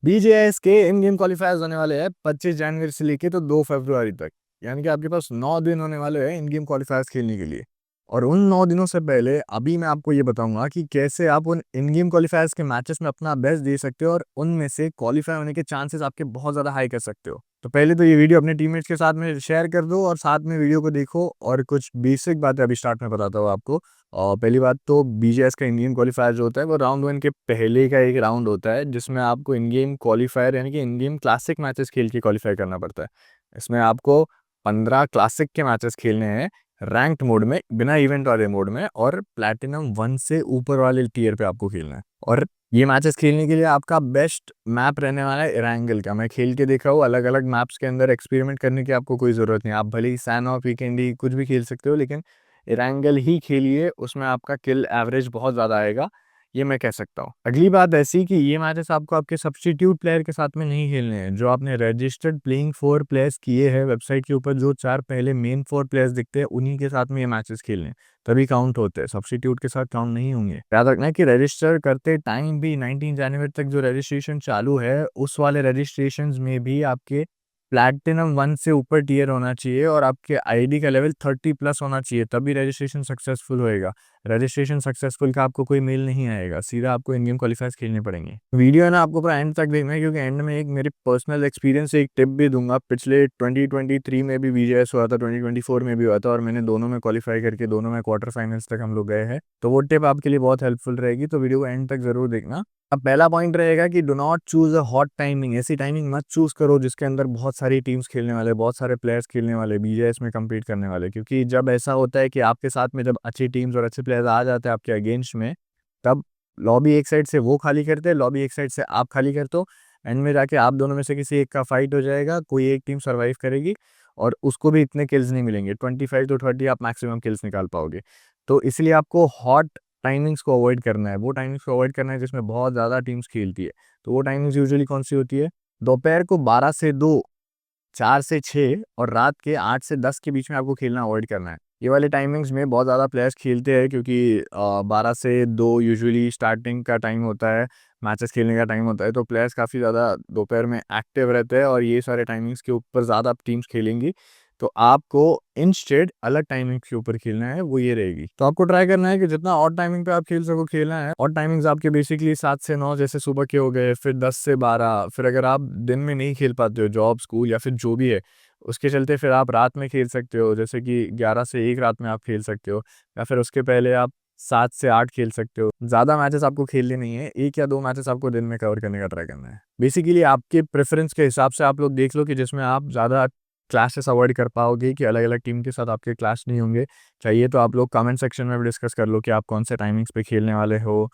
BJS के इन game क्वालिफायर्स होने वाले हैं 25 जनवरी से लेके तो 2 फरवरी तक। यानी कि आपके पास 9 दिन होने वाले हैं इन गेम क्वालिफायर्स खेलने के लिए। और उन 9 दिनों से पहले अभी मैं आपको ये बताऊंगा कि कैसे आप उन इन गेम क्वालिफायर्स के मैचेस में अपना बेस्ट दे सकते हो और उनमें से क्वालिफाई होने के चांसेस आपके बहुत ज़्यादा हाई कर सकते हो। तो पहले तो ये वीडियो अपने टीममेट्स के साथ में शेयर कर दो और साथ में वीडियो को देखो, और कुछ बेसिक बातें अभी स्टार्ट में बताता हूँ आपको। और पहली बात तो बीजेएस का इंडियन क्वालिफायर जो होता है वो राउंड वन के पहले का एक राउंड होता है, जिसमें आपको इन गेम क्वालिफायर यानी कि इन गेम क्लासिक मैचेस खेल के क्वालिफाई करना पड़ता है। इसमें आपको 15 क्लासिक के मैचेस खेलने हैं रैंक्ड मोड में, बिना इवेंट वाले मोड में, और प्लैटिनम 1 से ऊपर वाले टियर पे आपको खेलना है। और ये मैचेस खेलने के लिए आपका बेस्ट मैप रहने वाला है इरेंगल का। मैं खेल के देख रहा हूँ, अलग अलग मैप्स के अंदर एक्सपेरिमेंट करने की आपको कोई ज़रूरत नहीं। आप भले ही सैन ऑफ वीकेंडी कुछ भी खेल सकते हो, लेकिन इरेंगल ही खेलिए, उसमें आपका किल एवरेज बहुत ज़्यादा आएगा, ये मैं कह सकता हूँ। अगली बात ऐसी कि ये मैचेस आपको आपके सब्स्टिट्यूट प्लेयर के साथ में नहीं खेलने हैं। जो आपने रजिस्टर्ड प्लेइंग 4 प्लेयर्स किए हैं वेबसाइट के ऊपर, जो 4 पहले मेन 4 प्लेयर्स दिखते हैं, उन्हीं के साथ में ये मैचेस खेलने हैं, तभी काउंट होते हैं। सब्स्टिट्यूट के साथ काउंट नहीं होंगे। याद रखना है कि रजिस्टर करते टाइम भी 19 जनवरी तक जो रजिस्ट्रेशन चालू है, उस वाले रजिस्ट्रेशन में भी आपके प्लैटिनम 1 से ऊपर टियर होना चाहिए और आपके आईडी का लेवल 30 प्लस होना चाहिए, तभी रजिस्ट्रेशन सक्सेसफुल होएगा। रजिस्ट्रेशन सक्सेसफुल का आपको कोई मेल नहीं आएगा, सीधा आपको इन गेम क्वालिफायर्स खेलने पड़ेंगे। वीडियो है ना, आपको पूरा एंड तक देखना है, क्योंकि एंड में एक मेरे पर्सनल एक्सपीरियंस से एक टिप भी दूंगा। पिछले 2023 में भी बीजेएस हुआ था, 2024 में भी हुआ था, और मैंने दोनों में क्वालिफाई करके दोनों में क्वार्टर फाइनल्स तक हम लोग गए हैं। तो वो टिप आपके लिए बहुत हेल्पफुल रहेगी, तो वीडियो को एंड तक जरूर देखना। अब पहला पॉइंट रहेगा कि do not choose a hot timing. ऐसी टाइमिंग मत चूज करो जिसके अंदर बहुत सारी टीम्स खेलने वाले, बहुत सारे प्लेयर्स खेलने वाले, बीजेएस में कम्पीट करने वाले। क्योंकि जब ऐसा होता है कि आपके साथ में जब अच्छी टीम्स और अच्छे प्लेयर्स आ जाते हैं आपके अगेंस्ट में, तब लॉबी एक साइड से वो खाली करते हैं, लॉबी एक साइड से आप खाली करते हो। एंड में जाके आप दोनों में से किसी एक का फाइट हो जाएगा, कोई एक टीम सर्वाइव करेगी और उसको भी इतने किल्स नहीं मिलेंगे। 25 to 30 आप मैक्सिमम किल्स निकाल पाओगे। तो इसलिए आपको हॉट टाइमिंग्स को अवॉइड करना है। वो टाइमिंग्स को अवॉइड करना है जिसमें बहुत ज़्यादा टीम्स खेलती है। तो वो टाइमिंग्स यूजुअली कौन सी होती है? दोपहर को 12 से 2, 4 से 6 और रात के 8 से 10 के बीच में आपको खेलना अवॉइड करना है। ये वाले टाइमिंग्स में बहुत ज़्यादा प्लेयर्स खेलते हैं, क्योंकि 12 से 2 यूजुअली स्टार्टिंग का टाइम होता है, मैचेस खेलने का टाइम होता है। तो प्लेयर्स काफ़ी ज़्यादा दोपहर में एक्टिव रहते हैं और ये सारे टाइमिंग्स के ऊपर ज़्यादा टीम्स खेलेंगी। तो आपको इंस्टेड अलग टाइमिंग के ऊपर खेलना है, वो ये रहेगी। तो आपको ट्राई करना है कि जितना ऑड टाइमिंग पे आप खेल सको खेलना है। ऑड टाइमिंग्स आपके बेसिकली 7 से 9 जैसे सुबह के हो गए, फिर 10 से 12, फिर अगर आप दिन में नहीं खेल पाते हो, जॉब स्कूल या फिर जो भी है उसके चलते, फिर आप रात में खेल सकते हो, जैसे कि 11 से 1 रात में आप खेल सकते हो, या फिर उसके पहले आप 7 से 8 खेल सकते हो। ज़्यादा मैचेस आपको खेलने नहीं है, 1 या 2 मैचेस आपको दिन में कवर करने का ट्राई करना है। बेसिकली आपके प्रेफरेंस के हिसाब से आप लोग देख लो कि जिसमें आप ज़्यादा क्लैशेस अवॉइड कर पाओगे, कि अलग अलग टीम के साथ आपके क्लैश नहीं होंगे। चाहिए तो आप लोग कमेंट सेक्शन में भी डिस्कस कर लो कि आप कौन से टाइमिंग्स पे खेलने वाले हो,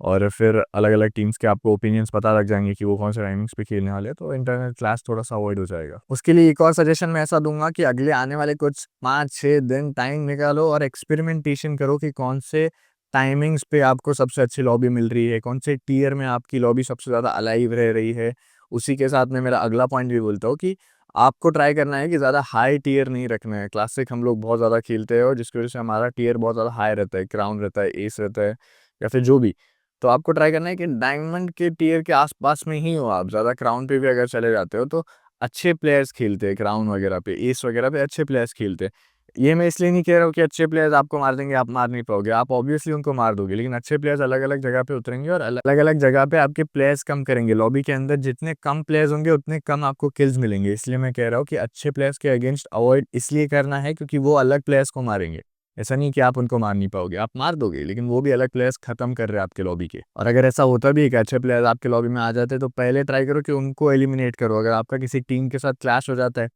और फिर अलग अलग टीम्स के आपको ओपिनियंस पता लग जाएंगे कि वो कौन से टाइमिंग्स पे खेलने वाले हैं। तो इंटरनेट क्लास थोड़ा सा अवॉइड हो जाएगा। उसके लिए एक और सजेशन मैं ऐसा दूंगा कि अगले आने वाले कुछ 5-6 दिन टाइम निकालो और एक्सपेरिमेंटेशन करो कि कौन से टाइमिंग्स पे आपको सबसे अच्छी लॉबी मिल रही है, कौन से टीयर में आपकी लॉबी सबसे ज़्यादा अलाइव रह रही है। उसी के साथ में मेरा अगला पॉइंट भी बोलता हूँ कि आपको ट्राई करना है कि ज़्यादा हाई टियर नहीं रखना है। क्लासिक हम लोग बहुत ज़्यादा खेलते हैं और जिसकी वजह से हमारा टियर बहुत ज़्यादा हाई रहता है, क्राउन रहता है, एस रहता है, या फिर जो भी। तो आपको ट्राई करना है कि डायमंड के टियर के आसपास में ही हो आप। ज़्यादा क्राउन पे भी अगर चले जाते हो तो अच्छे प्लेयर्स खेलते हैं क्राउन वगैरह पे, एस वगैरह पे अच्छे प्लेयर्स खेलते हैं। ये मैं इसलिए नहीं कह रहा हूँ कि अच्छे प्लेयर्स आपको मार देंगे, आप मार नहीं पाओगे, आप ऑब्वियसली उनको मार दोगे, लेकिन अच्छे प्लेयर्स अलग अलग जगह पे उतरेंगे और अलग अलग जगह पे आपके प्लेयर्स कम करेंगे। लॉबी के अंदर जितने कम प्लेयर्स होंगे उतने कम आपको किल्स मिलेंगे। इसलिए मैं कह रहा हूँ कि अच्छे प्लेयर्स के अगेंस्ट अवॉइड इसलिए करना है क्योंकि वो अलग प्लेयर्स को मारेंगे। ऐसा नहीं कि आप उनको मार नहीं पाओगे, आप मार दोगे, लेकिन वो भी अलग प्लेयर्स खत्म कर रहे हैं आपके लॉबी के। और अगर ऐसा होता भी है कि अच्छे प्लेयर्स आपके लॉबी में आ जाते हैं, तो पहले ट्राई करो कि उनको एलिमिनेट करो। अगर आपका किसी टीम के साथ क्लैश हो जाता है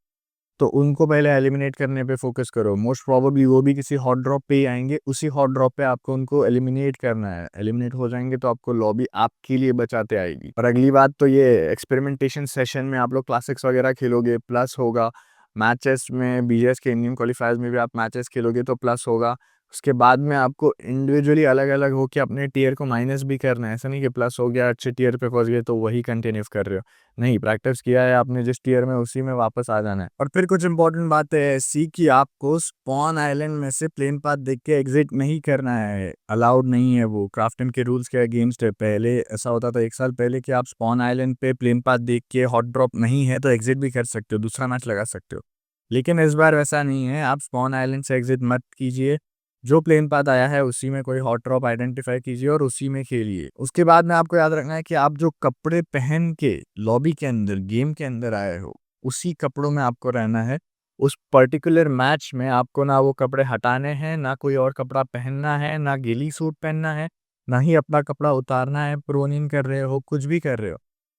तो उनको पहले एलिमिनेट करने पे फोकस करो। मोस्ट प्रोबेबली वो भी किसी हॉट ड्रॉप पे ही आएंगे, उसी हॉट ड्रॉप पे आपको उनको एलिमिनेट करना है। एलिमिनेट हो जाएंगे तो आपको लॉबी आपके लिए बचाते आएगी। और अगली बात तो ये एक्सपेरिमेंटेशन सेशन में आप लोग क्लासिक्स वगैरह खेलोगे, प्लस होगा। मैचेस में बीजेएस के इंडियन क्वालिफायर्स में भी आप मैचेस खेलोगे तो प्लस होगा। उसके बाद में आपको इंडिविजुअली अलग-अलग होके अपने टियर को माइनस भी करना है। ऐसा नहीं कि प्लस हो गया, अच्छे टियर पे पहुँच गए तो वही कंटिन्यू कर रहे हो। नहीं, प्रैक्टिस किया है आपने जिस टियर में उसी में वापस आ जाना है। और फिर कुछ इंपॉर्टेंट बातें ऐसी कि आपको स्पॉन आइलैंड में से प्लेन पाथ देख के एग्ज़िट नहीं करना है, अलाउड नहीं है वो, क्राफ्टन के रूल्स के अगेंस्ट है। पहले ऐसा होता था 1 साल पहले कि आप स्पॉन आइलैंड पे प्लेन पाथ देख के हॉट ड्रॉप नहीं है तो एग्ज़िट भी कर सकते हो, दूसरा मैच लगा सकते हो। लेकिन इस बार वैसा नहीं है, आप स्पॉन आइलैंड से एग्ज़िट मत कीजिए। जो प्लेन पाथ आया है उसी में कोई हॉट ड्रॉप आइडेंटिफाई कीजिए और उसी में खेलिए। उसके बाद में आपको याद रखना है कि आप जो कपड़े पहन के लॉबी के अंदर, गेम के अंदर आए हो, उसी कपड़ों में आपको रहना है। उस पर्टिकुलर मैच में आपको ना वो कपड़े हटाने हैं, ना कोई और कपड़ा पहनना है, ना गिली सूट पहनना है, ना ही अपना कपड़ा उतारना है, प्रोनिंग कर रहे हो, कुछ भी कर रहे हो।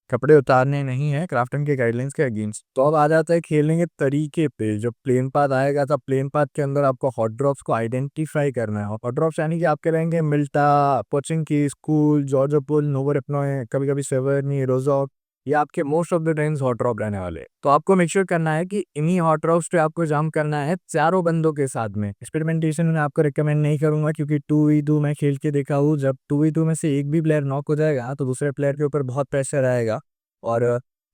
कपड़े उतारने नहीं है क्राफ्टन के गाइडलाइंस के अगेंस्ट। तो अब आ जाता है खेलने के तरीके पे। जब प्लेन पाथ आएगा तब प्लेन पाथ के अंदर आपको हॉट ड्रॉप्स को आइडेंटिफाई करना है। हॉट ड्रॉप्स यानी कि आपके रहेंगे मिल्टा, पोचिंकी, स्कूल, जॉर्जोपुल, नोवो रिपनॉय, कभी-कभी सेवर्नी, रोज़ॉक, ये आपके most of the times hot drop रहने वाले हैं। तो आपको मेक श्योर करना है कि इन्हीं हॉट ड्रॉप्स पे आपको जंप करना है चारों बंदों के साथ में। एक्सपेरिमेंटेशन में आपको रिकमेंड नहीं करूँगा क्योंकि 2v2 मैं खेल के देखा हूँ। जब 2v2 में से एक भी प्लेयर नॉक हो जाएगा तो दूसरे प्लेयर के ऊपर बहुत प्रेशर आएगा। और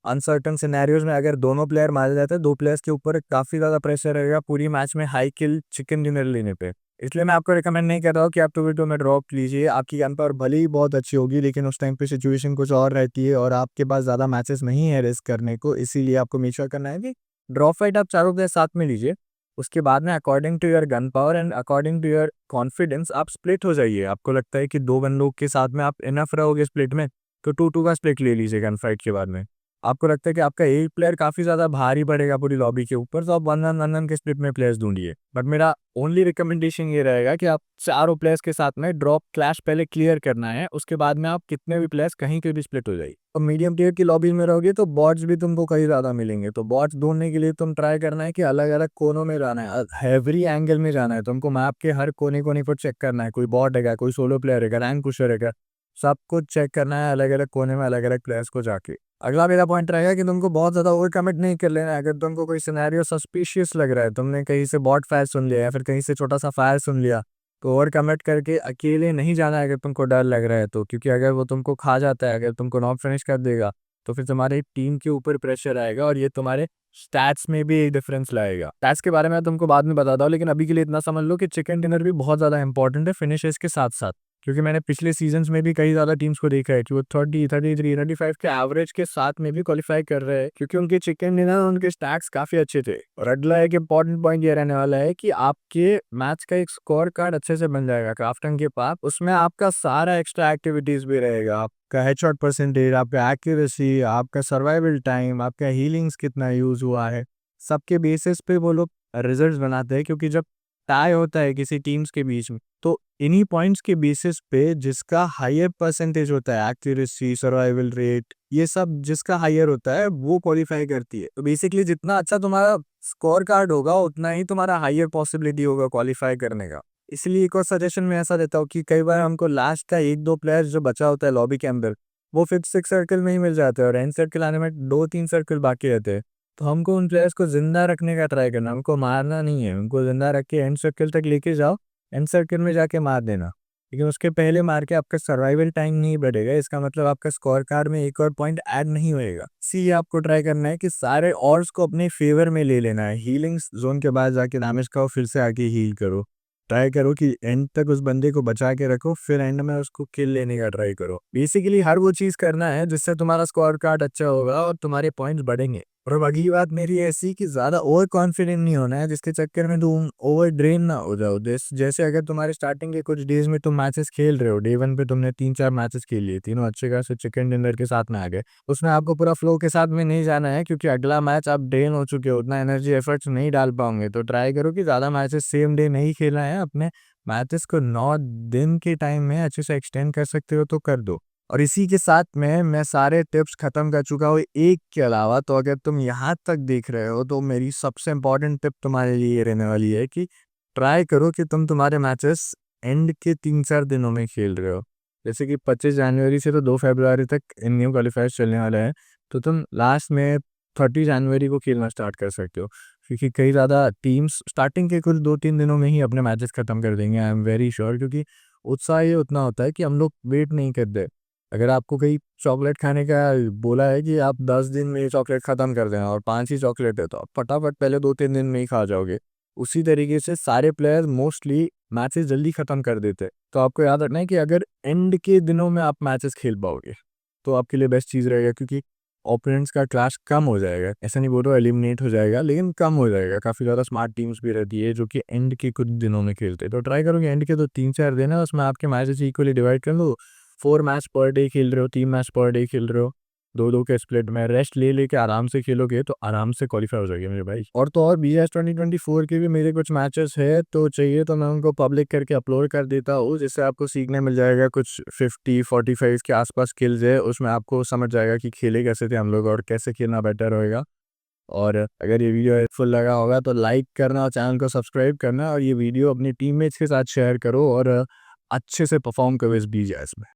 अनसर्टेन सिनेरियोज़ में अगर दोनों प्लेयर मारे जाते हैं, 2 प्लेयर्स के ऊपर काफ़ी ज़्यादा प्रेशर रहेगा पूरी मैच में हाई किल चिकन डिनर लेने पे। इसलिए मैं आपको रिकमेंड नहीं कर रहा हूँ कि आप 2v2 में ड्रॉप लीजिए। आपकी गन पावर भले ही बहुत अच्छी होगी लेकिन उस टाइम पे सिचुएशन कुछ और रहती है और आपके पास ज़्यादा मैचेस नहीं है रिस्क करने को। इसीलिए आपको मेक श्योर करना है कि ड्रॉप फाइट आप चारों प्लेयर साथ में लीजिए। उसके बाद में according to your gun power and according to your confidence आप स्प्लिट हो जाइए। आपको लगता है कि 2 बंदों के साथ में आप इनफ रहोगे स्प्लिट में, तो 2-2 का स्प्लिट ले लीजिए गन फाइट के बाद में। आपको लगता है कि आपका एक प्लेयर काफ़ी ज़्यादा भारी पड़ेगा पूरी लॉबी के ऊपर, तो आप 1-1 के स्प्लिट में प्लेयर्स ढूँढिए। बट मेरा ओनली रिकमेंडेशन ये रहेगा कि आप चारों प्लेयर्स के साथ में ड्रॉप क्लैश पहले क्लियर करना है, उसके बाद में आप कितने भी प्लेयर्स कहीं के भी स्प्लिट हो जाइए। और मीडियम टियर की लॉबी में रहोगे तो बॉट्स भी तुमको कहीं ज़्यादा मिलेंगे, तो बॉट्स ढूँढने के लिए तुम ट्राई करना है कि अलग-अलग कोनों में जाना है, एवरी एंगल में जाना है। तुमको मैप के हर कोने-कोने को चेक करना है, कोई बॉट है, कोई सोलो प्लेयर है, रैंक पुशर है, सब कुछ चेक करना है अलग-अलग कोने में अलग-अलग प्लेयर्स को जाके। अगला मेरा पॉइंट रहेगा कि तुमको बहुत ज़्यादा ओवर कमिट नहीं कर लेना है। अगर तुमको कोई सिनेरियो सस्पिशियस लग रहा है, तुमने कहीं से बॉट फायर सुन लिया या फिर कहीं से छोटा-सा फायर सुन लिया, तो ओवर कमिट करके अकेले नहीं जाना है अगर तुमको डर लग रहा है तो। क्योंकि अगर वो तुमको खा जाता है, अगर तुमको नॉक फिनिश कर देगा, तो फिर तुम्हारी टीम के ऊपर प्रेशर आएगा और ये तुम्हारे स्टैट्स में भी डिफरेंस लाएगा। स्टैट्स के बारे में मैं तुमको बाद में बताता हूँ, लेकिन अभी के लिए इतना समझ लो कि चिकन डिनर भी बहुत ज़्यादा इंपॉर्टेंट है फिनिशेस के साथ-साथ। क्योंकि मैंने पिछले सीज़न्स में भी कई ज़्यादा टीम्स को देखा है कि वो 30, 33, 35 के एवरेज के साथ में भी क्वालीफाई कर रहे हैं क्योंकि उनके चिकन डिनर उनके स्टैक्स काफ़ी अच्छे थे। और अगला एक इम्पॉर्टेंट पॉइंट ये रहने वाला है कि आपके मैच का एक स्कोर कार्ड अच्छे से बन जाएगा क्राफ्टन के पास। उसमें आपका सारा एक्स्ट्रा एक्टिविटीज़ भी रहेगा। आपका हेडशॉट परसेंटेज, आपका एक्यूरेसी, आपका सर्वाइवल टाइम, आपका हीलिंग्स कितना यूज़ हुआ है, सबके बेसिस पे वो लोग रिजल्ट्स बनाते हैं। क्योंकि जब टाई होता है किसी टीम्स के बीच में, तो इन्हीं पॉइंट्स के बेसिस पे जिसका हायर परसेंटेज होता है, एक्यूरेसी, सर्वाइवल रेट, ये सब जिसका हायर होता है वो क्वालिफाई करती है। तो बेसिकली जितना अच्छा तुम्हारा स्कोर कार्ड होगा उतना ही तुम्हारा हायर पॉसिबिलिटी होगा क्वालिफाई करने का। इसलिए एक और सजेशन मैं ऐसा देता हूँ कि कई बार हमको लास्ट का 1-2 प्लेयर्स जो बचा होता है लॉबी के अंदर, वो 5th 6th सर्कल में ही मिल जाते हैं और एंड सर्कल आने में 2-3 सर्कल बाकी रहते हैं। तो हमको उन प्लेयर्स को ज़िंदा रखने का ट्राई करना, उनको मारना नहीं है, उनको ज़िंदा रख के एंड सर्कल तक लेके जाओ, एंड सर्कल में जाके मार देना। लेकिन उसके पहले मार के आपका सर्वाइवल टाइम नहीं बढ़ेगा, इसका मतलब आपका स्कोर कार्ड में एक और पॉइंट ऐड नहीं होएगा। इसीलिए आपको ट्राई करना है कि सारे ऑड्स को अपने फेवर में ले लेना है। हीलिंग्स ज़ोन के बाद जाके डैमेज खाओ, फिर से आके हील करो। ट्राई करो कि एंड तक उस बंदे को बचा के रखो, फिर एंड में उसको किल लेने का ट्राई करो। बेसिकली हर वो चीज़ करना है जिससे तुम्हारा स्कोर कार्ड अच्छा होगा और तुम्हारे पॉइंट्स बढ़ेंगे। और अब अगली बात मेरी ऐसी कि ज़्यादा ओवर कॉन्फिडेंट नहीं होना है जिसके चक्कर में तुम ओवर ड्रेन ना हो जाओ। जैसे अगर तुम्हारे स्टार्टिंग के कुछ डेज में तुम मैचेस खेल रहे हो, डे 1 पे तुमने 3-4 मैचेस खेल लिए, तीनों अच्छे खासे चिकन डिनर के साथ में आ गए। उसमें आपको पूरा फ्लो के साथ में नहीं जाना है क्योंकि अगला मैच आप ड्रेन हो चुके हो, उतना एनर्जी एफर्ट्स नहीं डाल पाओगे। तो ट्राई करो कि ज़्यादा मैचेस सेम डे नहीं खेलना है, अपने मैचेस को 9 दिन के टाइम में अच्छे से एक्सटेंड कर सकते हो तो कर दो। और इसी के साथ में मैं सारे टिप्स ख़त्म कर चुका हूँ एक के अलावा। तो अगर तुम यहाँ तक देख रहे हो तो मेरी सबसे इम्पोर्टेंट टिप तुम्हारे लिए ये रहने वाली है कि ट्राई करो कि तुम तुम्हारे मैचेस एंड के 3-4 दिनों में खेल रहे हो। जैसे कि 25 जनवरी से तो 2 फरवरी तक इन न्यू क्वालीफायर्स चलने वाले हैं, तो तुम लास्ट में 30 जनवरी को खेलना स्टार्ट कर सकते हो। क्योंकि कई ज़्यादा टीम्स स्टार्टिंग के कुछ 2-3 दिनों में ही अपने मैचेस ख़त्म कर देंगे, आई एम वेरी श्योर, क्योंकि उत्साह ये उतना होता है कि हम लोग वेट नहीं करते। अगर आपको कहीं चॉकलेट खाने का बोला है कि आप 10 दिन में ये चॉकलेट ख़त्म कर दें और 5 ही चॉकलेट है, तो आप फटाफट पहले 2-3 दिन में ही खा जाओगे। उसी तरीके से सारे प्लेयर्स मोस्टली मैचेस जल्दी ख़त्म कर देते हैं। तो आपको याद रखना है कि अगर एंड के दिनों में आप मैचेस खेल पाओगे, तो आपके लिए बेस्ट चीज़ रहेगा, क्योंकि ओपोनेंट्स का क्लैश कम हो जाएगा। ऐसा नहीं बोल रहा हूँ एलिमिनेट हो जाएगा, लेकिन कम हो जाएगा। काफ़ी ज़्यादा स्मार्ट टीम्स भी रहती है जो कि एंड के कुछ दिनों में खेलते हैं। तो ट्राई करो कि एंड के तो 3-4 दिन है, उसमें आपके मैचेस इक्वली डिवाइड कर लो। 4 मैच पर डे खेल रहे हो, 3 मैच पर डे खेल रहे हो, 2-2 के स्प्लिट में रेस्ट ले लेके आराम से खेलोगे तो आराम से क्वालीफाई हो जाएगी मेरे भाई। और तो और बीएस 2024 के भी मेरे कुछ मैचेस है, तो चाहिए तो मैं उनको पब्लिक करके अपलोड कर देता हूँ, जिससे आपको सीखने मिल जाएगा। कुछ 50-45 के आसपास स्किल्स है, उसमें आपको समझ जाएगा कि खेले कैसे थे हम लोग और कैसे खेलना बेटर होएगा। और अगर ये वीडियो हेल्पफुल लगा होगा तो लाइक करना और चैनल को सब्सक्राइब करना, और ये वीडियो अपनी टीममेट्स के साथ शेयर करो और अच्छे से परफॉर्म करो इस बीजीएस में।